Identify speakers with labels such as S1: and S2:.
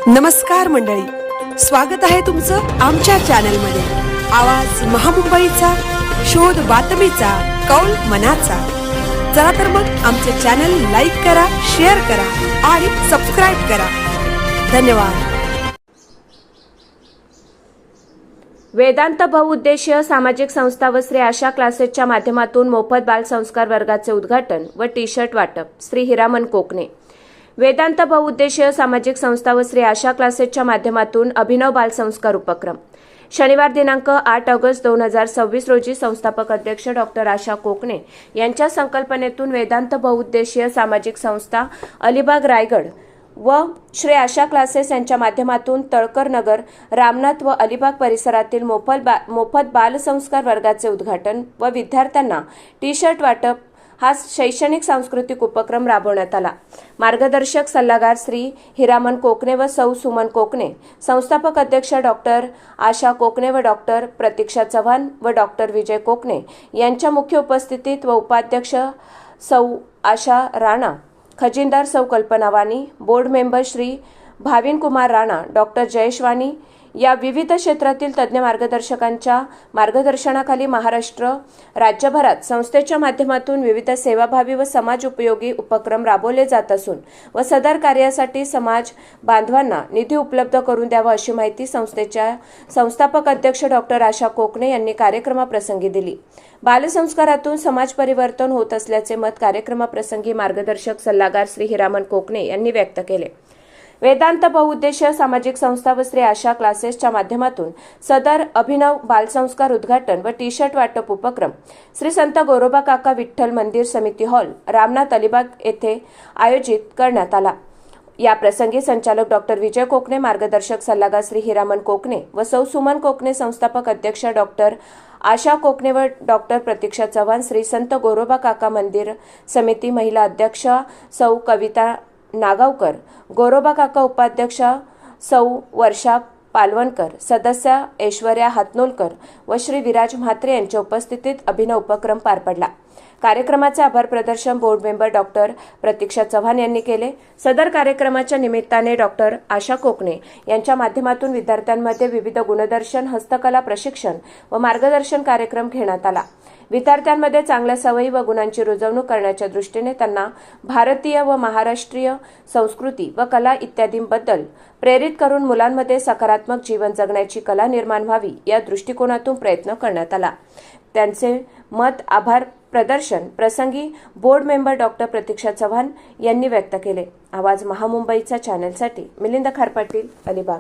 S1: नमस्कार मंडळी, स्वागत आहे तुमचं आमच्या चॅनलमध्ये। आवाज महामुंबईचा, शोध बातमीचा, कौल मनाचा। चला तर मग आमचे चॅनल लाईक करा, शेअर करा आणि सबस्क्राइब करा। धन्यवाद।
S2: वेदांत बहुउद्देशीय सामाजिक संस्था व श्री आशा क्लासेसच्या माध्यमातून मोफत बालसंस्कार वर्गाचे उद्घाटन व टी शर्ट वाटप। श्री हिरामन कोकणे। वेदांत बहुउद्देशीय सामाजिक संस्था व श्री आशा क्लासेसच्या माध्यमातून अभिनव बालसंस्कार उपक्रम। शनिवार दिनांक 8 ऑगस्ट 2026 रोजी संस्थापक अध्यक्ष डॉक्टर आशा कोकणे यांच्या संकल्पनेतून वेदांत बहुउद्देशीय सामाजिक संस्था अलिबाग रायगड व श्री आशा क्लासेस यांच्या माध्यमातून तळकर नगर, रामनाथ व अलिबाग परिसरातील मोफत बालसंस्कार वर्गाचे उद्घाटन व विद्यार्थ्यांना टी शर्ट वाटप हा शैक्षणिक सांस्कृतिक उपक्रम राबवण्यात आला। मार्गदर्शक सल्लागार श्री हिरामन कोकणे व सौ सुमन कोकणे, संस्थापक अध्यक्ष डॉक्टर आशा कोकणे व डॉक्टर प्रतीक्षा चव्हाण व डॉक्टर विजय कोकणे यांच्या मुख्य उपस्थितीत व उपाध्यक्ष सौ आशा राणा, खजिनदार सौ कल्पना वाणी, बोर्ड मेंबर श्री भाविन कुमार राणा, डॉक्टर जयेश वाणी या विविध क्षेत्रातील तज्ज्ञ मार्गदर्शकांच्या मार्गदर्शनाखाली महाराष्ट्र राज्यभरात संस्थेच्या माध्यमातून विविध सेवाभावी व समाज उपयोगी उपक्रम राबवले जात असून व सदर कार्यासाठी समाज बांधवांना निधी उपलब्ध करून द्यावा अशी माहिती संस्थेच्या संस्थापक अध्यक्ष डॉक्टर आशा कोकणे यांनी कार्यक्रमाप्रसंगी दिली। बालसंस्कारातून समाज परिवर्तन होत असल्याचे मत कार्यक्रमाप्रसंगी मार्गदर्शक सल्लागार श्री हिरामन कोकणे यांनी व्यक्त केले। वेदांत बहुउद्देशीय सामाजिक संस्था व श्री आशा क्लासेसच्या माध्यमातून सदर अभिनव बालसंस्कार उद्घाटन व टी शर्ट वाटप उपक्रम श्री संत गोरोबा काका विठ्ठल मंदिर समिती हॉल, रामनाथ, अलिबाग येथे आयोजित करण्यात आला। या प्रसंगी संचालक डॉक्टर विजय कोकणे, मार्गदर्शक सल्लागार श्री हिरामन कोकणे व सौ सुमन कोकणे, संस्थापक अध्यक्ष डॉक्टर आशा कोकणे व डॉक्टर प्रतीक्षा चव्हाण, श्री संत गोरोबा काका मंदिर समिती महिला अध्यक्षा सौ कविता नागावकर, गोरोबा काका उपाध्यक्ष सौ वर्षा पालवणकर, सदस्य ऐश्वर्या हातनोलकर व श्री विराज म्हात्रे यांच्या उपस्थितीत अभिनव उपक्रम पार पडला। कार्यक्रमाचे आभार प्रदर्शन बोर्ड मेंबर डॉक्टर प्रतीक्षा चव्हाण यांनी केले। सदर कार्यक्रमाच्या निमित्ताने डॉक्टर आशा कोकणे यांच्या माध्यमातून विद्यार्थ्यांमध्ये विविध गुणदर्शन, हस्तकला प्रशिक्षण व मार्गदर्शन कार्यक्रम घेण्यात आला। विद्यार्थ्यांमध्ये चांगल्या सवयी व गुणांची रुजवणूक करण्याच्या दृष्टीने त्यांना भारतीय व महाराष्ट्रीय संस्कृती व कला इत्यादींबद्दल प्रेरित करून मुलांमध्ये सकारात्मक जीवन जगण्याची कला निर्माण व्हावी या दृष्टिकोनातून प्रयत्न करण्यात आला। त्यांचे मत आभार प्रदर्शन प्रसंगी बोर्ड मेंबर डॉक्टर प्रतीक्षा चव्हाण यांनी व्यक्त केले। आवाज महामुंबईचा चॅनलसाठी मिलिंद खारपाटील, अलिबाग।